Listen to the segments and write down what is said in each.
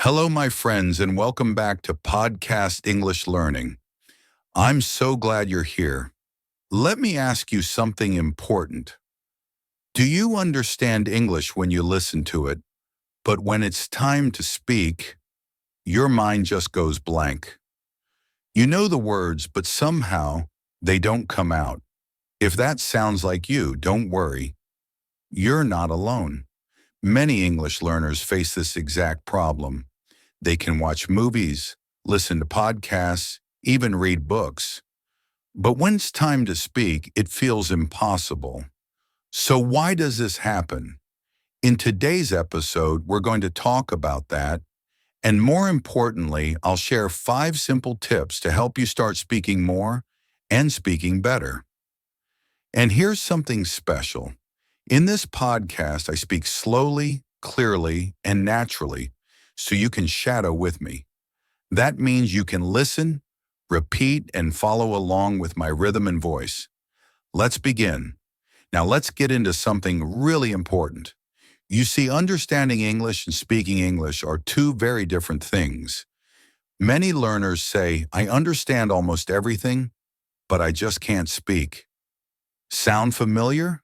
Hello, my friends, and welcome back to Podcast English Learning. I'm so glad you're here. Let me ask you something important. Do you understand English when you listen to it, but when it's time to speak, your mind just goes blank? You know the words, but somehow they don't come out. If that sounds like you, don't worry. You're not alone. Many English learners face this exact problem. They can watch movies, listen to podcasts, even read books. But when it's time to speak, it feels impossible. So why does this happen? In today's episode, we're going to talk about that. And more importantly, I'll share 5 simple tips to help you start speaking more and speaking better. And here's something special. In this podcast, I speak slowly, clearly, and naturally, so you can shadow with me. That means you can listen, repeat, and follow along with my rhythm and voice. Let's begin. Now let's get into something really important. You see, understanding English and speaking English are two very different things. Many learners say, I understand almost everything, but I just can't speak. Sound familiar?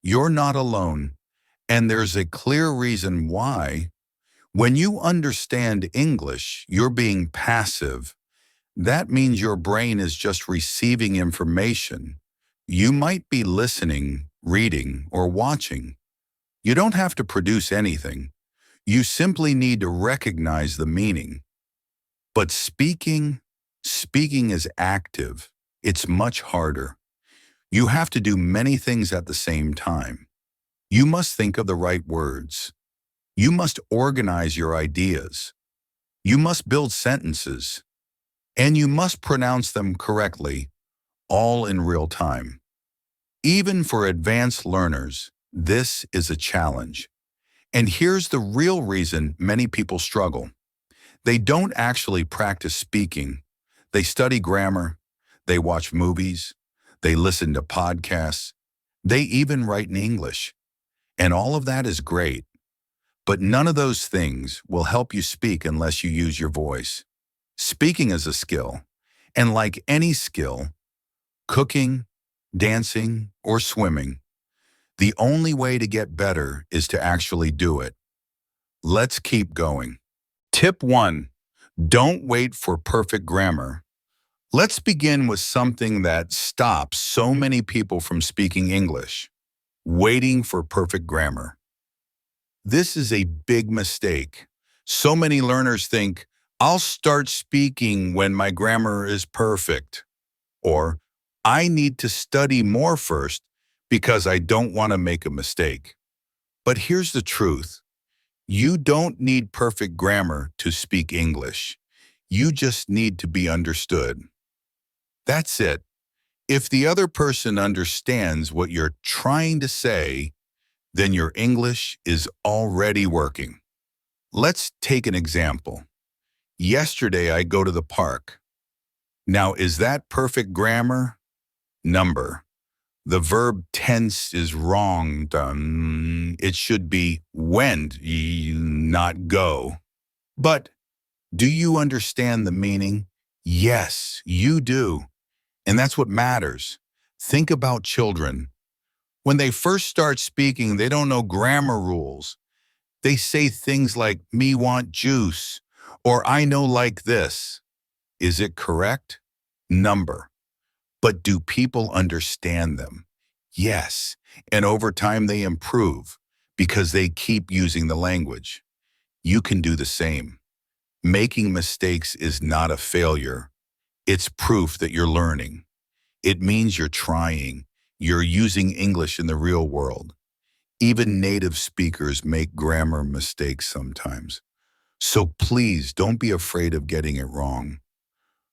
You're not alone, and there's a clear reason why. When you understand English, you're being passive. That means your brain is just receiving information. You might be listening, reading, or watching. You don't have to produce anything. You simply need to recognize the meaning. But speaking is active. It's much harder. You have to do many things at the same time. You must think of the right words. You must organize your ideas. You must build sentences. And you must pronounce them correctly, all in real time. Even for advanced learners, this is a challenge. And here's the real reason many people struggle. They don't actually practice speaking. They study grammar. They watch movies. They listen to podcasts. They even write in English. And all of that is great. But none of those things will help you speak unless you use your voice. Speaking is a skill. And like any skill, cooking, dancing, or swimming, the only way to get better is to actually do it. Let's keep going. Tip 1. Don't wait for perfect grammar. Let's begin with something that stops so many people from speaking English: waiting for perfect grammar. This is a big mistake. So many learners think, I'll start speaking when my grammar is perfect. Or, I need to study more first because I don't want to make a mistake. But here's the truth. You don't need perfect grammar to speak English. You just need to be understood. That's it. If the other person understands what you're trying to say, then your English is already working. Let's take an example. Yesterday I go to the park. Now, is that perfect grammar? Number. The verb tense is wrong. It should be went, not go. But do you understand the meaning? Yes, you do. And that's what matters. Think about children. When they first start speaking, they don't know grammar rules. They say things like, me want juice, or I know like this. Is it correct? Number. But do people understand them? Yes. And over time they improve because they keep using the language. You can do the same. Making mistakes is not a failure. It's proof that you're learning. It means you're trying. You're using English in the real world. Even native speakers make grammar mistakes sometimes. So please don't be afraid of getting it wrong.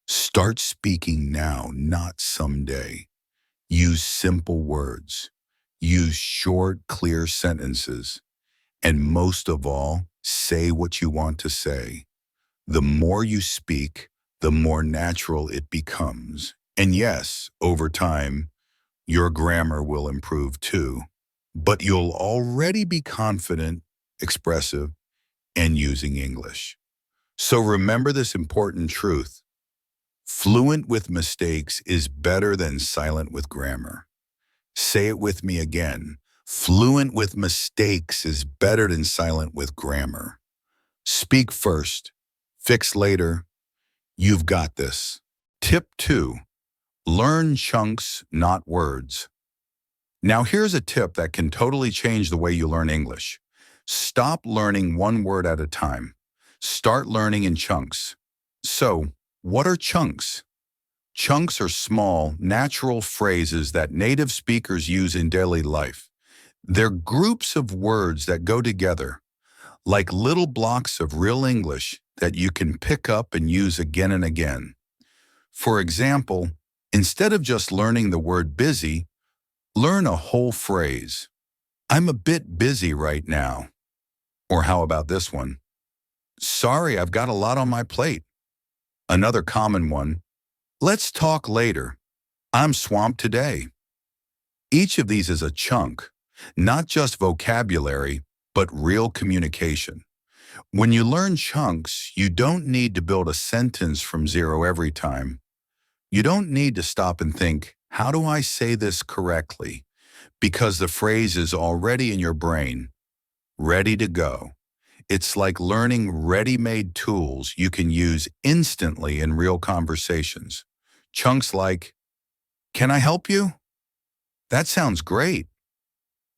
Start speaking now, not someday. Use simple words. Use short, clear sentences. And most of all, say what you want to say. The more you speak, the more natural it becomes. And yes, over time, your grammar will improve too. But you'll already be confident, expressive, and using English. So remember this important truth. Fluent with mistakes is better than silent with grammar. Say it with me again. Fluent with mistakes is better than silent with grammar. Speak first, fix later. You've got this. Tip 2. Learn chunks, not words. Now here's a tip that can totally change the way you learn English. Stop learning one word at a time. Start learning in chunks. So, what are chunks? Chunks are small, natural phrases that native speakers use in daily life. They're groups of words that go together, like little blocks of real English that you can pick up and use again and again. For example, instead of just learning the word busy, learn a whole phrase. I'm a bit busy right now. Or how about this one? Sorry, I've got a lot on my plate. Another common one. Let's talk later. I'm swamped today. Each of these is a chunk, not just vocabulary, but real communication. When you learn chunks, you don't need to build a sentence from zero every time. You don't need to stop and think, how do I say this correctly? Because the phrase is already in your brain, ready to go. It's like learning ready-made tools you can use instantly in real conversations. Chunks like, can I help you? That sounds great.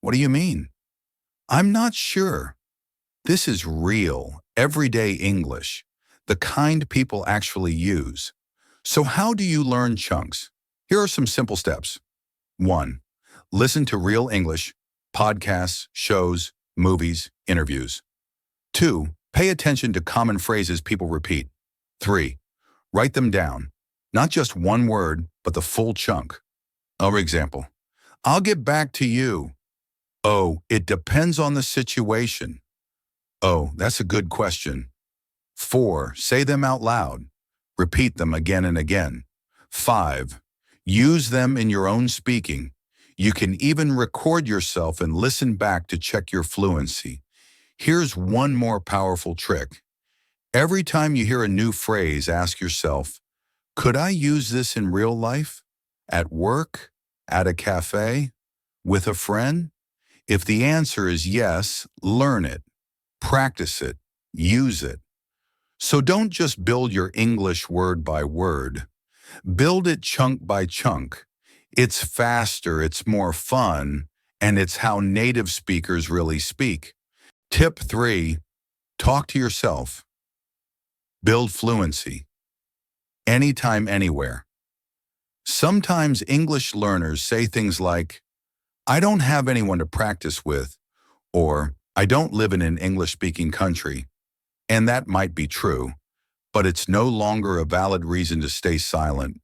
What do you mean? I'm not sure. This is real, everyday English, the kind people actually use. So how do you learn chunks? Here are some simple steps. 1. Listen to real English, podcasts, shows, movies, interviews. 2. Pay attention to common phrases people repeat. 3. Write them down, not just one word, but the full chunk. For example, I'll get back to you. Oh, it depends on the situation. Oh, that's a good question. 4. Say them out loud. Repeat them again and again. 5. Use them in your own speaking. You can even record yourself and listen back to check your fluency. Here's one more powerful trick. Every time you hear a new phrase, ask yourself, could I use this in real life? At work? At a cafe? With a friend? If the answer is yes, learn it, practice it, use it. So don't just build your English word by word. Build it chunk by chunk. It's faster, it's more fun, and it's how native speakers really speak. Tip 3, talk to yourself. Build fluency. Anytime, anywhere. Sometimes English learners say things like, I don't have anyone to practice with, or I don't live in an English-speaking country. And that might be true, but it's no longer a valid reason to stay silent.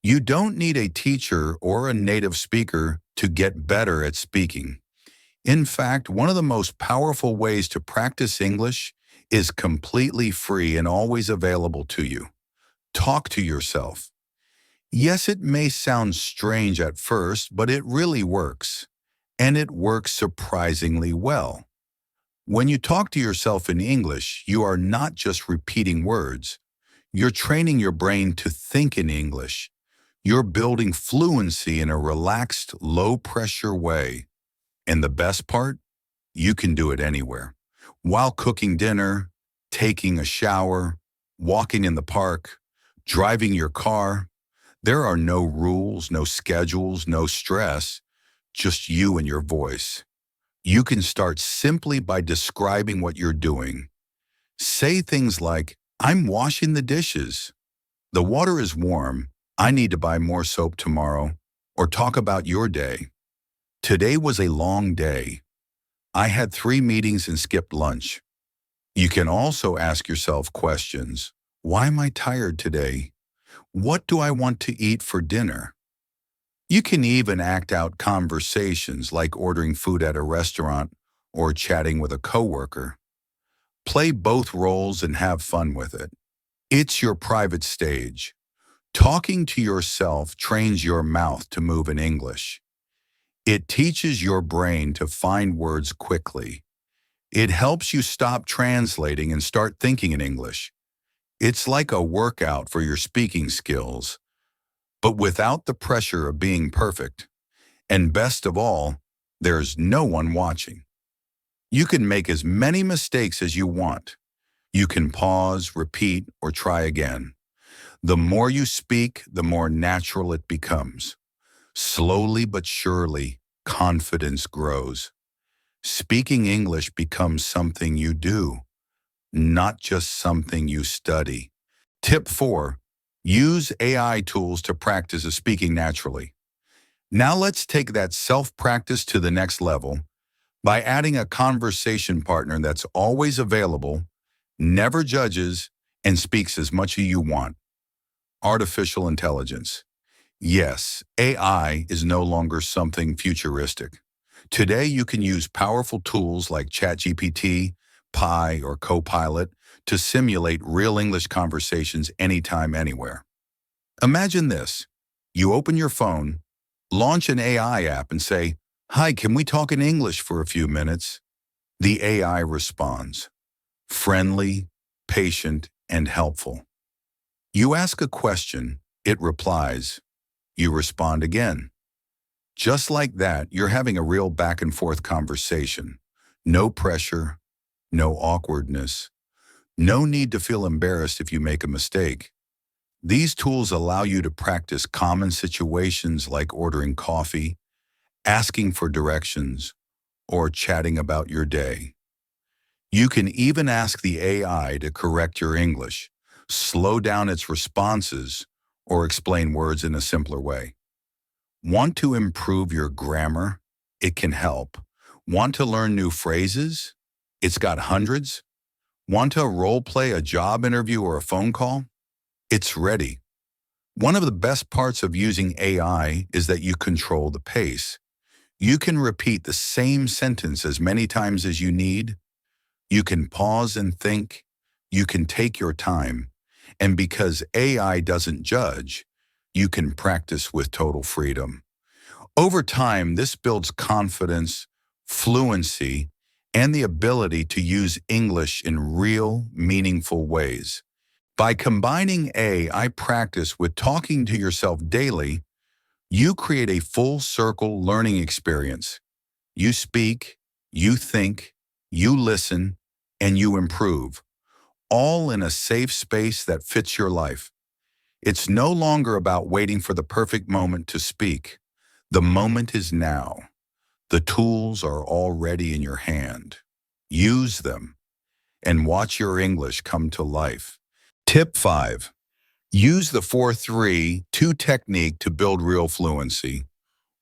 You don't need a teacher or a native speaker to get better at speaking. In fact, one of the most powerful ways to practice English is completely free and always available to you. Talk to yourself. Yes, it may sound strange at first, but it really works. And it works surprisingly well. When you talk to yourself in English, you are not just repeating words. You're training your brain to think in English. You're building fluency in a relaxed, low-pressure way. And the best part? You can do it anywhere. While cooking dinner, taking a shower, walking in the park, driving your car. There are no rules, no schedules, no stress, just you and your voice. You can start simply by describing what you're doing. Say things like, I'm washing the dishes. The water is warm. I need to buy more soap tomorrow. Or talk about your day. Today was a long day. I had 3 meetings and skipped lunch. You can also ask yourself questions. Why am I tired today? What do I want to eat for dinner? You can even act out conversations like ordering food at a restaurant or chatting with a coworker. Play both roles and have fun with it. It's your private stage. Talking to yourself trains your mouth to move in English. It teaches your brain to find words quickly. It helps you stop translating and start thinking in English. It's like a workout for your speaking skills, but without the pressure of being perfect. And best of all, there's no one watching. You can make as many mistakes as you want. You can pause, repeat, or try again. The more you speak, the more natural it becomes. Slowly but surely, confidence grows. Speaking English becomes something you do, not just something you study. Tip 4. Use AI tools to practice speaking naturally. Now let's take that self-practice to the next level by adding a conversation partner that's always available, never judges, and speaks as much as you want. Artificial intelligence. Yes, AI is no longer something futuristic. Today, you can use powerful tools like ChatGPT, Pi, or Copilot to simulate real English conversations anytime, anywhere. Imagine this. You open your phone, launch an AI app, and say, "Hi, can we talk in English for a few minutes?" The AI responds, friendly, patient, and helpful. You ask a question, it replies. You respond again. Just like that, you're having a real back and forth conversation. No pressure, no awkwardness, no need to feel embarrassed if you make a mistake. These tools allow you to practice common situations like ordering coffee, asking for directions, or chatting about your day. You can even ask the AI to correct your English, slow down its responses, or explain words in a simpler way. Want to improve your grammar? It can help. Want to learn new phrases? It's got hundreds. Want to role play a job interview or a phone call? It's ready. One of the best parts of using AI is that you control the pace. You can repeat the same sentence as many times as you need. You can pause and think. You can take your time. And because AI doesn't judge, you can practice with total freedom. Over time, this builds confidence, fluency, and the ability to use English in real, meaningful ways. By combining AI practice with talking to yourself daily, you create a full circle learning experience. You speak, you think, you listen, and you improve, all in a safe space that fits your life. It's no longer about waiting for the perfect moment to speak. The moment is now. The tools are already in your hand. Use them and watch your English come to life. Tip 5. Use the 4-3-2 technique to build real fluency.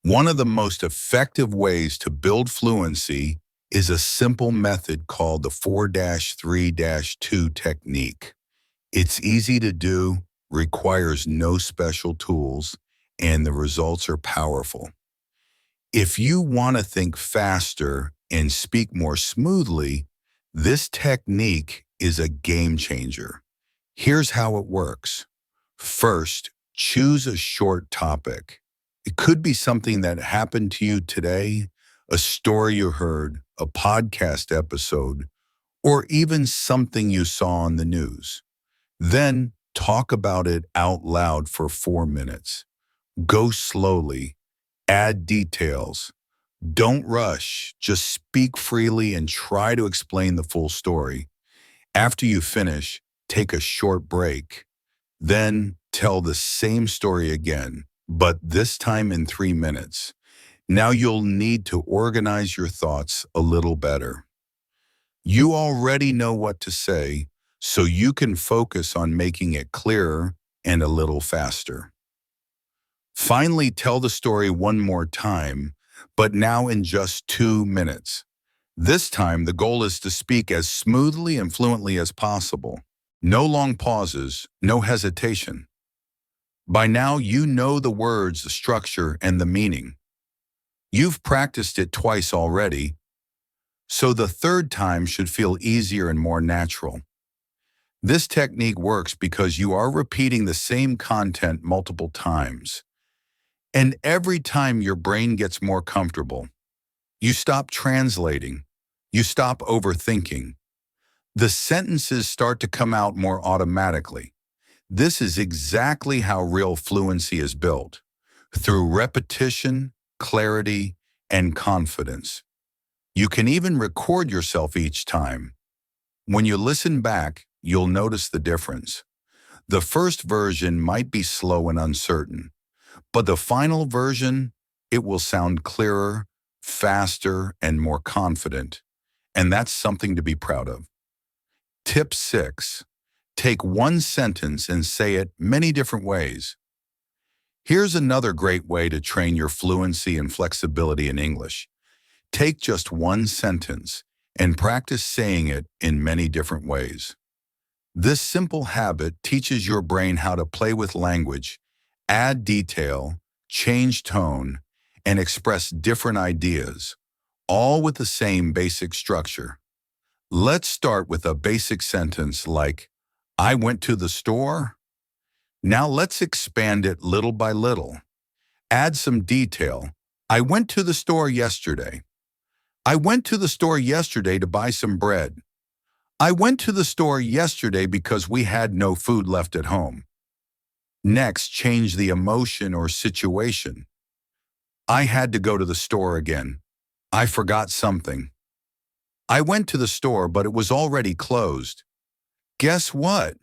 One of the most effective ways to build fluency is a simple method called the 4-3-2 technique. It's easy to do, requires no special tools, and the results are powerful. If you want to think faster and speak more smoothly, this technique is a game changer. Here's how it works. First, choose a short topic. It could be something that happened to you today, a story you heard, a podcast episode, or even something you saw on the news. Then talk about it out loud for 4 minutes. Go slowly. Add details. Don't rush. Just speak freely and try to explain the full story. After you finish, take a short break. Then tell the same story again, but this time in 3 minutes. Now you'll need to organize your thoughts a little better. You already know what to say, so you can focus on making it clearer and a little faster. Finally, tell the story one more time, but now in just 2 minutes. This time, the goal is to speak as smoothly and fluently as possible. No long pauses, no hesitation. By now, you know the words, the structure, and the meaning. You've practiced it twice already, so the third time should feel easier and more natural. This technique works because you are repeating the same content multiple times. And every time your brain gets more comfortable, you stop translating, you stop overthinking. The sentences start to come out more automatically. This is exactly how real fluency is built, through repetition, clarity, and confidence. You can even record yourself each time. When you listen back, you'll notice the difference. The first version might be slow and uncertain, but the final version, it will sound clearer, faster, and more confident. And that's something to be proud of. Tip 6. Take one sentence and say it many different ways. Here's another great way to train your fluency and flexibility in English. Take just one sentence and practice saying it in many different ways. This simple habit teaches your brain how to play with language, add detail, change tone, and express different ideas, all with the same basic structure. Let's start with a basic sentence like, I went to the store. Now let's expand it little by little. Add some detail. I went to the store yesterday. I went to the store yesterday to buy some bread. I went to the store yesterday because we had no food left at home. Next, change the emotion or situation. I had to go to the store again. I forgot something. I went to the store, but it was already closed. Guess what?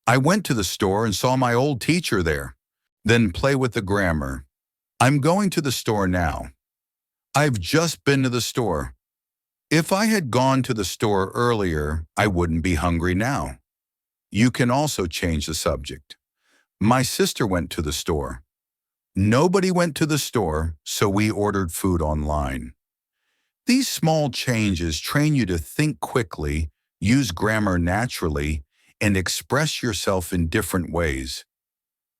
I went to the store and saw my old teacher there. Then play with the grammar. I'm going to the store now. I've just been to the store. If I had gone to the store earlier, I wouldn't be hungry now. You can also change the subject. My sister went to the store. Nobody went to the store, so we ordered food online. These small changes train you to think quickly, use grammar naturally, and express yourself in different ways.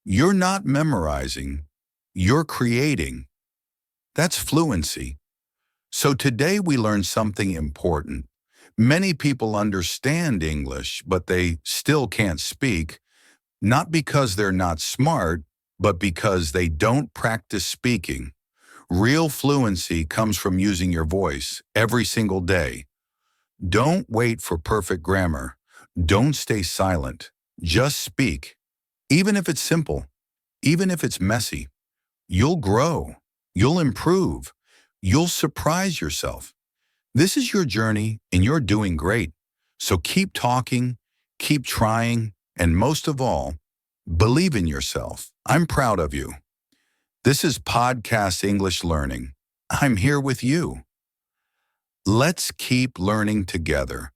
You're not memorizing, you're creating. That's fluency. So today we learned something important. Many people understand English, but they still can't speak, not because they're not smart, but because they don't practice speaking. Real fluency comes from using your voice every single day. Don't wait for perfect grammar. Don't stay silent. Just speak. Even if it's simple, even if it's messy, you'll grow. You'll improve. You'll surprise yourself. This is your journey and you're doing great. So keep talking, keep trying, and most of all, believe in yourself. I'm proud of you. This is Podcast English Learning. I'm here with you. Let's keep learning together.